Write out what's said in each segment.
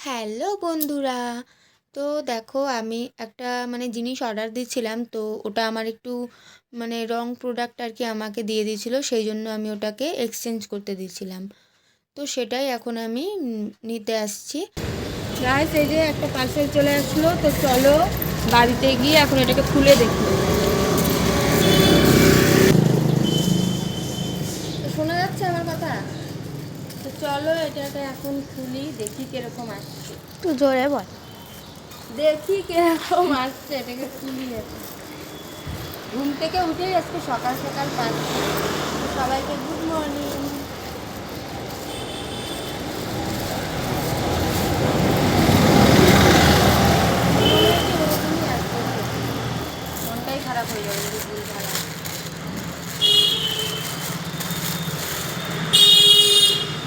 Hello বন্ধুরা। তো দেখো আমি একটা জিনিস অর্ডার দিচ্ছিলাম, তো ওটা আমার একটু রং প্রোডাক্ট আর কি আমাকে দিয়ে দিয়েছিল, সেই জন্য আমি ওটাকে এক্সচেঞ্জ করতে দিয়েছিলাম। তো সেটাই এখন আমি নিতে আসছি। গাইস, এই যে একটা পার্সেল চলে আসলো, তো চলো বাড়িতে গিয়ে এখন এটাকে খুলে দেখি। তো শোনা যাচ্ছে আমার কথা? তো চলো এটাকে এখন খুলি, দেখি কিরকম আসছে। একটু জোরে বল। দেখি কিরকম আসছে, এটাকে খুলি। ঘুম থেকে উঠেই আজকে সকাল সকাল পাচ্ছি। সবাইকে গুড মর্নিং। মনটাই খারাপ হয়ে যাবে যদি ভুল ভাড়া।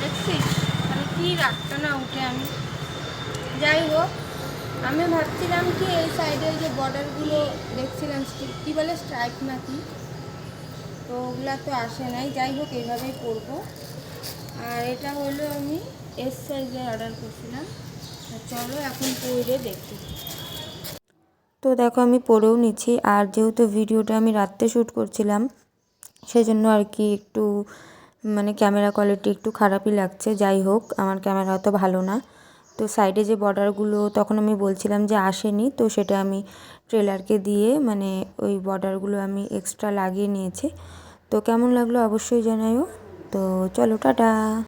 দেখছিস আমি কি রাখতো না উঠে আমি। যাই হোক, আমি ভাবছিলাম কি এই সাইডে যে বর্ডারগুলো দেখছিলাম, কী বলে স্ট্রাইপ নাকি, তো ওগুলা তো আসে নাই। যাই হোক, এইভাবেই করবো। আর এটা হলো আমি এস সাইজে অর্ডার করছিলাম। চলো এখন পরে দেখি। তো দেখো আমি পরেও নিচ্ছি, আর যেহেতু ভিডিওটা আমি রাত্রে শ্যুট করছিলাম সেজন্য আর কি একটু ক্যামেরা কোয়ালিটি একটু খারাপই লাগছে। যাই হোক, আমার ক্যামেরা অত ভালো না। তো সাইডে যে বর্ডারগুলো তখন আমি বলছিলাম যে আসেনি, তো সেটা আমি ট্রেলারকে দিয়ে ওই বর্ডারগুলো আমি এক্সট্রা লাগিয়ে নিয়েছি। তো কেমন লাগলো অবশ্যই জানাইও। তো চলো টাটা।